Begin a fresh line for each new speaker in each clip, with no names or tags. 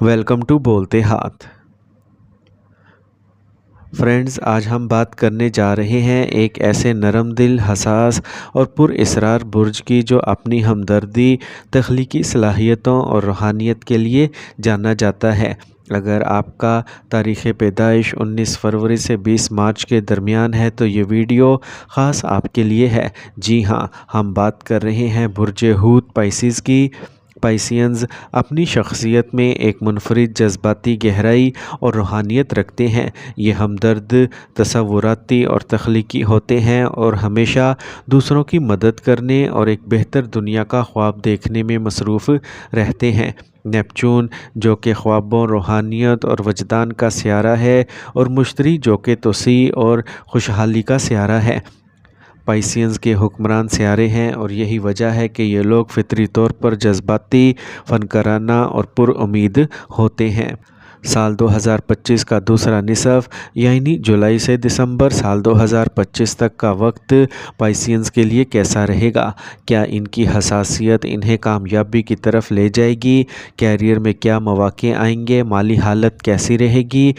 Welcome to بولتے ہاتھ۔ Friends, آج ہم بات کرنے جا رہے ہیں ایک ایسے نرم دل، حساس اور پر اسرار برج کی جو اپنی ہمدردی، تخلیقی صلاحیتوں اور روحانیت کے لیے جانا جاتا ہے۔ اگر آپ کا تاریخ پیدائش 19 فروری سے 20 مارچ کے درمیان ہے تو یہ ویڈیو خاص آپ کے لیے ہے۔ جی ہاں، ہم بات کر رہے ہیں برج حوت پائسیز کی۔ پائسینز اپنی شخصیت میں ایک منفرد جذباتی گہرائی اور روحانیت رکھتے ہیں۔ یہ ہمدرد، تصوراتی اور تخلیقی ہوتے ہیں اور ہمیشہ دوسروں کی مدد کرنے اور ایک بہتر دنیا کا خواب دیکھنے میں مصروف رہتے ہیں۔ نیپچون جو کہ خوابوں، روحانیت اور وجدان کا سیارہ ہے، اور مشتری جو کہ توسیع اور خوشحالی کا سیارہ ہے، پائسینز کے حکمران سیارے ہیں، اور یہی وجہ ہے کہ یہ لوگ فطری طور پر جذباتی، فنکارانہ اور پر امید ہوتے ہیں۔ سال 2025 کا دوسرا نصف یعنی جولائی سے دسمبر سال 2025 تک کا وقت پائسینز کے لیے کیسا رہے گا؟ کیا ان کی حساسیت انہیں کامیابی کی طرف لے جائے گی؟ کیریئر میں کیا مواقع آئیں گے؟ مالی حالت کیسی رہے گی؟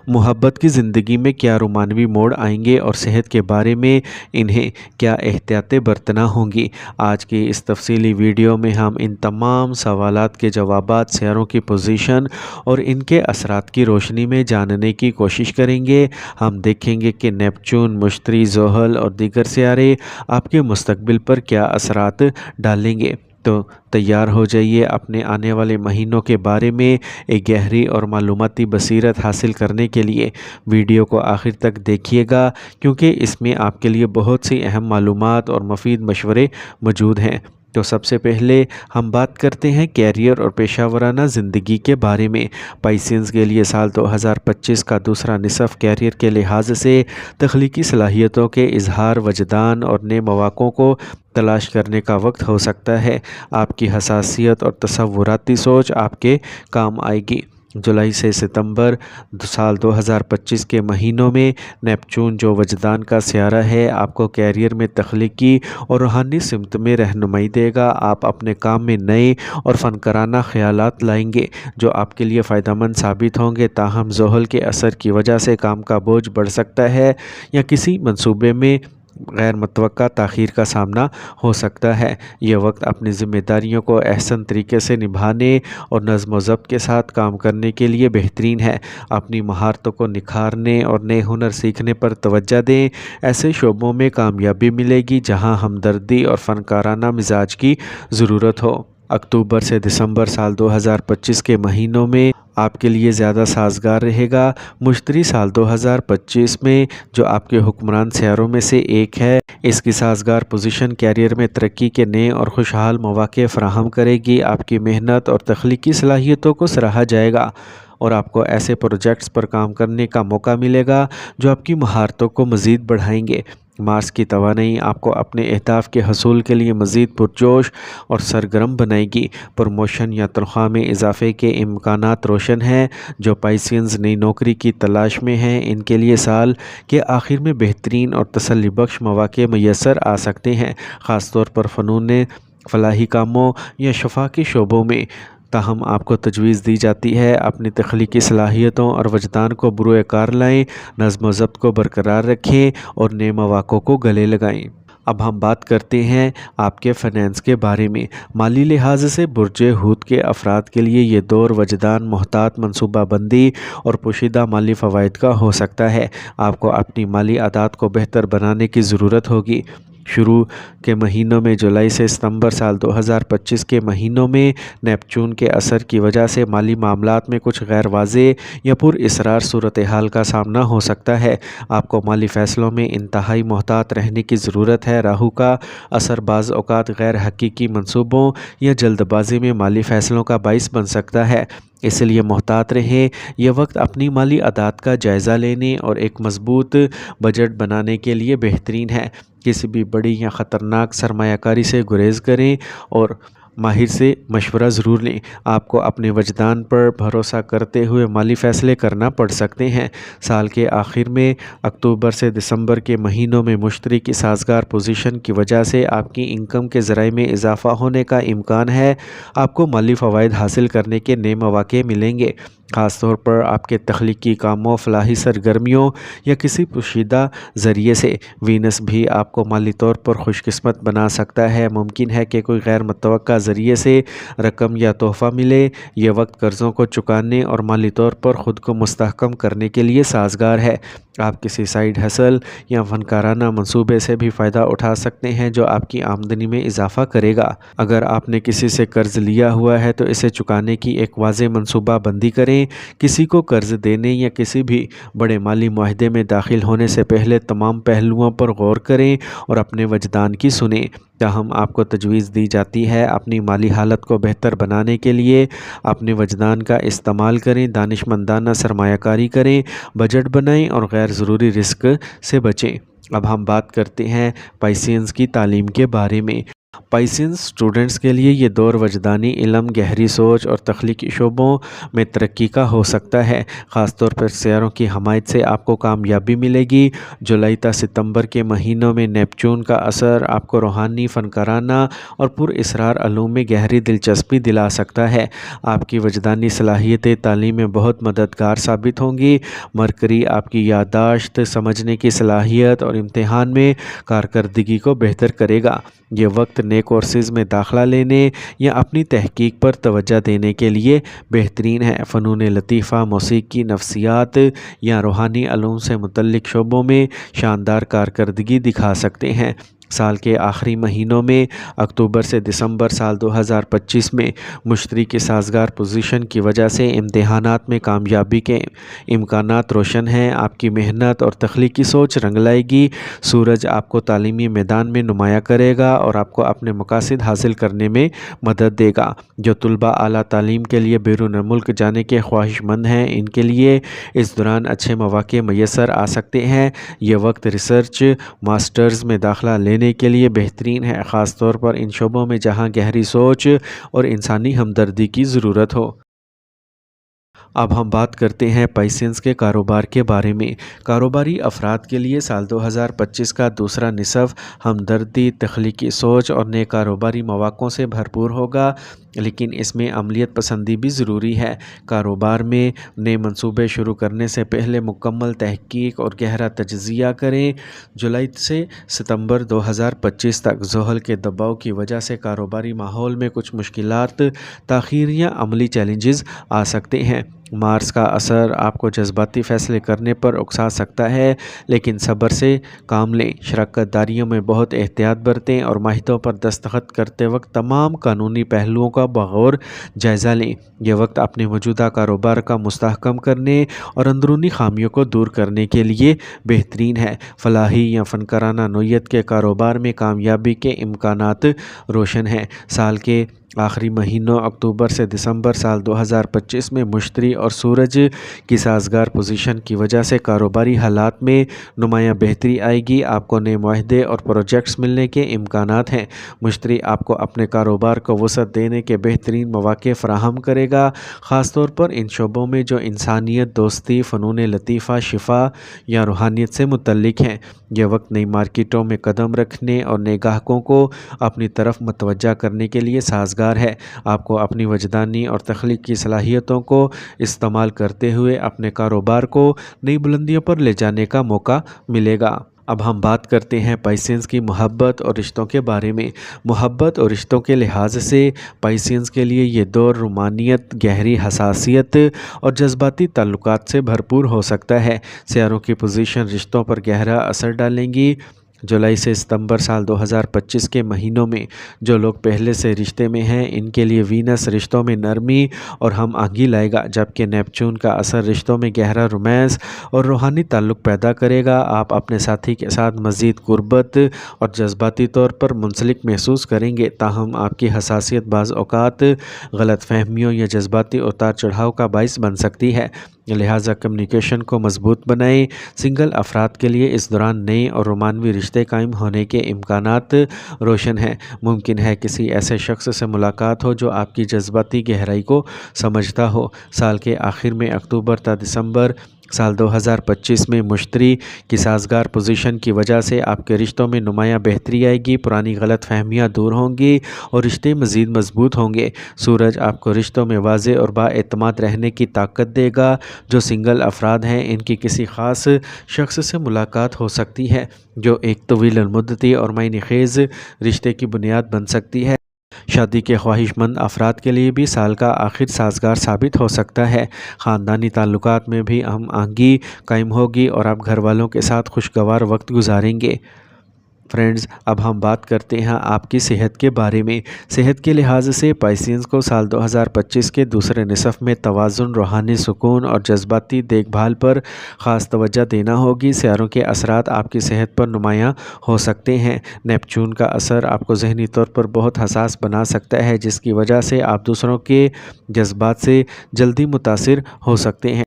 محبت کی زندگی میں کیا رومانوی موڑ آئیں گے؟ اور صحت کے بارے میں انہیں کیا احتیاطیں برتنا ہوں گی؟ آج کی اس تفصیلی ویڈیو میں ہم ان تمام سوالات کے جوابات سیاروں کی پوزیشن اور ان کے اثرات کی روشنی میں جاننے کی کوشش کریں گے۔ ہم دیکھیں گے کہ نیپچون، مشتری، زحل اور دیگر سیارے آپ کے مستقبل پر کیا اثرات ڈالیں گے۔ تو تیار ہو جائیے اپنے آنے والے مہینوں کے بارے میں ایک گہری اور معلوماتی بصیرت حاصل کرنے کے لیے۔ ویڈیو کو آخر تک دیکھیے گا کیونکہ اس میں آپ کے لیے بہت سی اہم معلومات اور مفید مشورے موجود ہیں۔ تو سب سے پہلے ہم بات کرتے ہیں کیریئر اور پیشہ ورانہ زندگی کے بارے میں۔ پائسینز کے لیے سال 2025 کا دوسرا نصف کیریئر کے لحاظ سے تخلیقی صلاحیتوں کے اظہار، وجدان اور نئے مواقعوں کو تلاش کرنے کا وقت ہو سکتا ہے۔ آپ کی حساسیت اور تصوراتی سوچ آپ کے کام آئے گی۔ جولائی سے ستمبر سال 2025 کے مہینوں میں نیپچون جو وجدان کا سیارہ ہے، آپ کو کیریئر میں تخلیقی اور روحانی سمت میں رہنمائی دے گا۔ آپ اپنے کام میں نئے اور فنکارانہ خیالات لائیں گے جو آپ کے لیے فائدہ مند ثابت ہوں گے۔ تاہم زحل کے اثر کی وجہ سے کام کا بوجھ بڑھ سکتا ہے یا کسی منصوبے میں غیر متوقع تاخیر کا سامنا ہو سکتا ہے۔ یہ وقت اپنی ذمہ داریوں کو احسن طریقے سے نبھانے اور نظم و ضبط کے ساتھ کام کرنے کے لیے بہترین ہے۔ اپنی مہارتوں کو نکھارنے اور نئے ہنر سیکھنے پر توجہ دیں۔ ایسے شعبوں میں کامیابی ملے گی جہاں ہمدردی اور فنکارانہ مزاج کی ضرورت ہو۔ اکتوبر سے دسمبر سال 2025 کے مہینوں میں آپ کے لیے زیادہ سازگار رہے گا۔ مشتری سال 2025 میں جو آپ کے حکمران سیاروں میں سے ایک ہے، اس کی سازگار پوزیشن کیریئر میں ترقی کے نئے اور خوشحال مواقع فراہم کرے گی۔ آپ کی محنت اور تخلیقی صلاحیتوں کو سراہا جائے گا اور آپ کو ایسے پروجیکٹس پر کام کرنے کا موقع ملے گا جو آپ کی مہارتوں کو مزید بڑھائیں گے۔ مارس کی توانائی آپ کو اپنے اہداف کے حصول کے لیے مزید پرجوش اور سرگرم بنائے گی۔ پروموشن یا تنخواہ میں اضافے کے امکانات روشن ہیں۔ جو پائسینز نئی نوکری کی تلاش میں ہیں، ان کے لیے سال کے آخر میں بہترین اور تسلی بخش مواقع میسر آ سکتے ہیں، خاص طور پر فنون، فلاحی کاموں یا شفا کے شعبوں میں۔ تاہم آپ کو تجویز دی جاتی ہے اپنی تخلیقی صلاحیتوں اور وجدان کو بروئے کار لائیں، نظم و ضبط کو برقرار رکھیں اور نئے مواقعوں کو گلے لگائیں۔ اب ہم بات کرتے ہیں آپ کے فنانس کے بارے میں۔ مالی لحاظ سے برج حوت کے افراد کے لیے یہ دور وجدان، محتاط منصوبہ بندی اور پوشیدہ مالی فوائد کا ہو سکتا ہے۔ آپ کو اپنی مالی عادات کو بہتر بنانے کی ضرورت ہوگی۔ شروع کے مہینوں میں جولائی سے ستمبر سال 2025 کے مہینوں میں نیپچون کے اثر کی وجہ سے مالی معاملات میں کچھ غیر واضح یا پر اسرار صورتحال کا سامنا ہو سکتا ہے۔ آپ کو مالی فیصلوں میں انتہائی محتاط رہنے کی ضرورت ہے۔ راہو کا اثر بعض اوقات غیر حقیقی منصوبوں یا جلد بازی میں مالی فیصلوں کا باعث بن سکتا ہے، اس لیے محتاط رہیں۔ یہ وقت اپنی مالی عادات کا جائزہ لینے اور ایک مضبوط بجٹ بنانے کے لیے بہترین ہے۔ کسی بھی بڑی یا خطرناک سرمایہ کاری سے گریز کریں اور ماہر سے مشورہ ضرور لیں۔ آپ کو اپنے وجدان پر بھروسہ کرتے ہوئے مالی فیصلے کرنا پڑ سکتے ہیں۔ سال کے آخر میں اکتوبر سے دسمبر کے مہینوں میں مشتری کی سازگار پوزیشن کی وجہ سے آپ کی انکم کے ذرائع میں اضافہ ہونے کا امکان ہے۔ آپ کو مالی فوائد حاصل کرنے کے نئے مواقع ملیں گے، خاص طور پر آپ کے تخلیقی کاموں، فلاحی سرگرمیوں یا کسی پوشیدہ ذریعے سے۔ وینس بھی آپ کو مالی طور پر خوش قسمت بنا سکتا ہے۔ ممکن ہے کہ کوئی غیر متوقع ذریعے سے رقم یا تحفہ ملے۔ یہ وقت قرضوں کو چکانے اور مالی طور پر خود کو مستحکم کرنے کے لیے سازگار ہے۔ آپ کسی سائیڈ ہسل یا فنکارانہ منصوبے سے بھی فائدہ اٹھا سکتے ہیں جو آپ کی آمدنی میں اضافہ کرے گا۔ اگر آپ نے کسی سے قرض لیا ہوا ہے تو اسے چکانے کی ایک واضح منصوبہ بندی کریں۔ کسی کو قرض دینے یا کسی بھی بڑے مالی معاہدے میں داخل ہونے سے پہلے تمام پہلوؤں پر غور کریں اور اپنے وجدان کی سنیں۔ تاہم آپ کو تجویز دی جاتی ہے اپنی مالی حالت کو بہتر بنانے کے لیے اپنے وجدان کا استعمال کریں، دانش مندانہ سرمایہ کاری کریں، بجٹ بنائیں اور غیر ضروری رسک سے بچیں۔ اب ہم بات کرتے ہیں پائسینز کی تعلیم کے بارے میں۔ پائسینز اسٹوڈنٹس کے لیے یہ دور وجدانی علم، گہری سوچ اور تخلیقی شعبوں میں ترقی کا ہو سکتا ہے۔ خاص طور پر سیاروں کی حمایت سے آپ کو کامیابی ملے گی۔ جولائی تا ستمبر کے مہینوں میں نیپچون کا اثر آپ کو روحانی، فنکارانہ اور پر اسرار علوم میں گہری دلچسپی دلا سکتا ہے۔ آپ کی وجدانی صلاحیتیں تعلیم میں بہت مددگار ثابت ہوں گی۔ مرکری آپ کی یادداشت، سمجھنے کی صلاحیت اور امتحان میں کارکردگی کو بہتر کرے گا۔ یہ وقت نئے کورسز میں داخلہ لینے یا اپنی تحقیق پر توجہ دینے کے لیے بہترین ہے۔ فنون لطیفہ، موسیقی، نفسیات یا روحانی علوم سے متعلق شعبوں میں شاندار کارکردگی دکھا سکتے ہیں۔ سال کے آخری مہینوں میں اکتوبر سے دسمبر سال 2025 میں مشتری کی سازگار پوزیشن کی وجہ سے امتحانات میں کامیابی کے امکانات روشن ہیں۔ آپ کی محنت اور تخلیقی سوچ رنگ لائے گی۔ سورج آپ کو تعلیمی میدان میں نمایاں کرے گا اور آپ کو اپنے مقاصد حاصل کرنے میں مدد دے گا۔ جو طلباء اعلیٰ تعلیم کے لیے بیرون ملک جانے کے خواہش مند ہیں، ان کے لیے اس دوران اچھے مواقع میسر آ سکتے ہیں۔ یہ وقت ریسرچ ماسٹرز میں داخلہ لینے کے لیے بہترین ہے، خاص طور پر ان شعبوں میں جہاں گہری سوچ اور انسانی ہمدردی کی ضرورت ہو۔ اب ہم بات کرتے ہیں پائسینز کے کاروبار کے بارے میں۔ کاروباری افراد کے لیے سال 2025 کا دوسرا نصف ہمدردی، تخلیقی سوچ اور نئے کاروباری مواقعوں سے بھرپور ہوگا، لیکن اس میں عملیت پسندی بھی ضروری ہے۔ کاروبار میں نئے منصوبے شروع کرنے سے پہلے مکمل تحقیق اور گہرا تجزیہ کریں۔ جولائی سے ستمبر 2025 تک زحل کے دباؤ کی وجہ سے کاروباری ماحول میں کچھ مشکلات، تاخیر یا عملی چیلنجز آ سکتے ہیں۔ مارس کا اثر آپ کو جذباتی فیصلے کرنے پر اکسا سکتا ہے، لیکن صبر سے کام لیں۔ شراکت داریوں میں بہت احتیاط برتیں اور معاہدوں پر دستخط کرتے وقت تمام قانونی پہلوؤں کا بغور جائزہ لیں۔ یہ وقت اپنے موجودہ کاروبار کا مستحکم کرنے اور اندرونی خامیوں کو دور کرنے کے لیے بہترین ہے۔ فلاحی یا فنکارانہ نوعیت کے کاروبار میں کامیابی کے امکانات روشن ہیں۔ سال کے آخری مہینوں اکتوبر سے دسمبر سال 2025 میں مشتری اور سورج کی سازگار پوزیشن کی وجہ سے کاروباری حالات میں نمایاں بہتری آئے گی۔ آپ کو نئے معاہدے اور پروجیکٹس ملنے کے امکانات ہیں۔ مشتری آپ کو اپنے کاروبار کو وسعت دینے کے بہترین مواقع فراہم کرے گا، خاص طور پر ان شعبوں میں جو انسانیت، دوستی، فنون لطیفہ، شفا یا روحانیت سے متعلق ہیں۔ یہ وقت نئی مارکیٹوں میں قدم رکھنے اور نئے گاہکوں کو اپنی طرف متوجہ کرنے کے لیے سازگار ہے۔ آپ کو اپنی وجدانی اور تخلیقی صلاحیتوں کو استعمال کرتے ہوئے اپنے کاروبار کو نئی بلندیوں پر لے جانے کا موقع ملے گا۔ اب ہم بات کرتے ہیں پائسینز کی محبت اور رشتوں کے بارے میں۔ محبت اور رشتوں کے لحاظ سے پائسینز کے لیے یہ دور رومانیت، گہری حساسیت اور جذباتی تعلقات سے بھرپور ہو سکتا ہے۔ سیاروں کی پوزیشن رشتوں پر گہرا اثر ڈالیں گی۔ جولائی سے ستمبر سال 2025 کے مہینوں میں جو لوگ پہلے سے رشتے میں ہیں، ان کے لیے وینس رشتوں میں نرمی اور ہم آہنگی لائے گا، جبکہ نیپچون کا اثر رشتوں میں گہرا رومانس اور روحانی تعلق پیدا کرے گا۔ آپ اپنے ساتھی کے ساتھ مزید قربت اور جذباتی طور پر منسلک محسوس کریں گے، تاہم آپ کی حساسیت بعض اوقات غلط فہمیوں یا جذباتی اتار چڑھاؤ کا باعث بن سکتی ہے۔ لہٰذا کمیونیکیشن کو مضبوط بنائیں۔ سنگل افراد کے لیے اس دوران نئے اور رومانوی رشتے قائم ہونے کے امکانات روشن ہیں۔ ممکن ہے کسی ایسے شخص سے ملاقات ہو جو آپ کی جذباتی گہرائی کو سمجھتا ہو۔ سال کے آخر میں اکتوبر تا دسمبر سال 2025 میں مشتری کی سازگار پوزیشن کی وجہ سے آپ کے رشتوں میں نمایاں بہتری آئے گی، پرانی غلط فہمیاں دور ہوں گی اور رشتے مزید مضبوط ہوں گے۔ سورج آپ کو رشتوں میں واضح اور بااعتماد رہنے کی طاقت دے گا۔ جو سنگل افراد ہیں، ان کی کسی خاص شخص سے ملاقات ہو سکتی ہے جو ایک طویل المدتی اور معنی خیز رشتے کی بنیاد بن سکتی ہے۔ شادی کے خواہش مند افراد کے لیے بھی سال کا آخر سازگار ثابت ہو سکتا ہے۔ خاندانی تعلقات میں بھی ہم آہنگی قائم ہوگی اور آپ گھر والوں کے ساتھ خوشگوار وقت گزاریں گے۔ فرینڈز، اب ہم بات کرتے ہیں آپ کی صحت کے بارے میں۔ صحت کے لحاظ سے پائسینز کو سال 2025 کے دوسرے نصف میں توازن، روحانی سکون اور جذباتی دیکھ بھال پر خاص توجہ دینا ہوگی۔ سیاروں کے اثرات آپ کی صحت پر نمایاں ہو سکتے ہیں۔ نیپچون کا اثر آپ کو ذہنی طور پر بہت حساس بنا سکتا ہے، جس کی وجہ سے آپ دوسروں کے جذبات سے جلدی متاثر ہو سکتے ہیں۔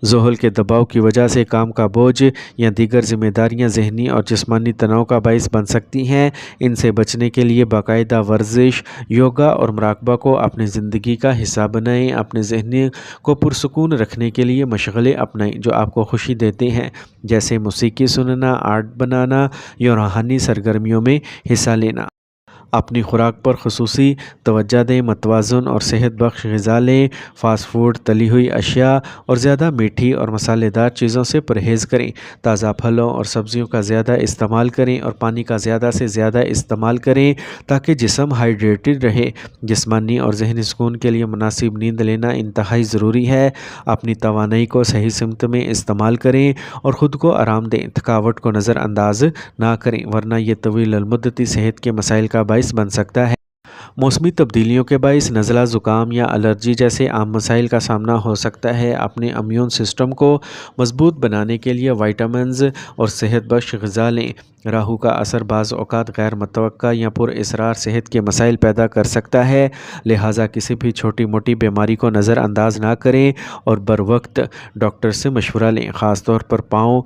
زحل کے دباؤ کی وجہ سے کام کا بوجھ یا دیگر ذمہ داریاں ذہنی اور جسمانی تناؤ کا باعث بن سکتی ہیں۔ ان سے بچنے کے لیے باقاعدہ ورزش، یوگا اور مراقبہ کو اپنی زندگی کا حصہ بنائیں۔ اپنے ذہن کو پرسکون رکھنے کے لیے مشغلے اپنائیں جو آپ کو خوشی دیتے ہیں، جیسے موسیقی سننا، آرٹ بنانا یا روحانی سرگرمیوں میں حصہ لینا۔ اپنی خوراک پر خصوصی توجہ دیں، متوازن اور صحت بخش غذا لیں، فاسٹ فوڈ، تلی ہوئی اشیاء اور زیادہ میٹھی اور مسالے دار چیزوں سے پرہیز کریں۔ تازہ پھلوں اور سبزیوں کا زیادہ استعمال کریں اور پانی کا زیادہ سے زیادہ استعمال کریں تاکہ جسم ہائیڈریٹڈ رہے۔ جسمانی اور ذہنی سکون کے لیے مناسب نیند لینا انتہائی ضروری ہے۔ اپنی توانائی کو صحیح سمت میں استعمال کریں اور خود کو آرام دیں۔ تھکاوٹ کو نظر انداز نہ کریں ورنہ یہ طویل المدتی صحت کے مسائل کا باعث بن سکتا ہے۔ موسمی تبدیلیوں کے باعث نزلہ، زکام یا الرجی جیسے عام مسائل کا سامنا ہو سکتا ہے۔ اپنے امیون سسٹم کو مضبوط بنانے کے لیے وائٹامنز اور صحت بخش غذا لیں۔ راہو کا اثر بعض اوقات غیر متوقع یا پر اسرار صحت کے مسائل پیدا کر سکتا ہے، لہٰذا کسی بھی چھوٹی موٹی بیماری کو نظر انداز نہ کریں اور بروقت ڈاکٹر سے مشورہ لیں۔ خاص طور پر پاؤں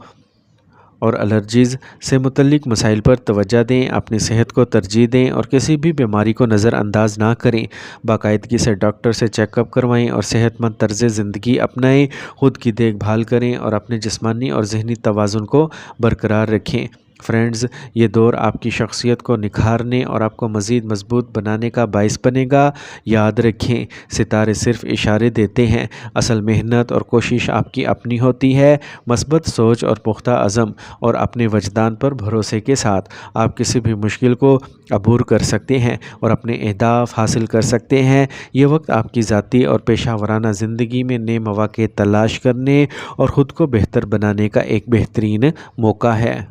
اور الرجیز سے متعلق مسائل پر توجہ دیں۔ اپنی صحت کو ترجیح دیں اور کسی بھی بیماری کو نظر انداز نہ کریں۔ باقاعدگی سے ڈاکٹر سے چیک اپ کروائیں اور صحت مند طرز زندگی اپنائیں۔ خود کی دیکھ بھال کریں اور اپنے جسمانی اور ذہنی توازن کو برقرار رکھیں۔ فرینڈز، یہ دور آپ کی شخصیت کو نکھارنے اور آپ کو مزید مضبوط بنانے کا باعث بنے گا۔ یاد رکھیں، ستارے صرف اشارے دیتے ہیں، اصل محنت اور کوشش آپ کی اپنی ہوتی ہے۔ مثبت سوچ اور پختہ عزم اور اپنے وجدان پر بھروسے کے ساتھ آپ کسی بھی مشکل کو عبور کر سکتے ہیں اور اپنے اہداف حاصل کر سکتے ہیں۔ یہ وقت آپ کی ذاتی اور پیشہ ورانہ زندگی میں نئے مواقع تلاش کرنے اور خود کو بہتر بنانے کا ایک بہترین موقع ہے۔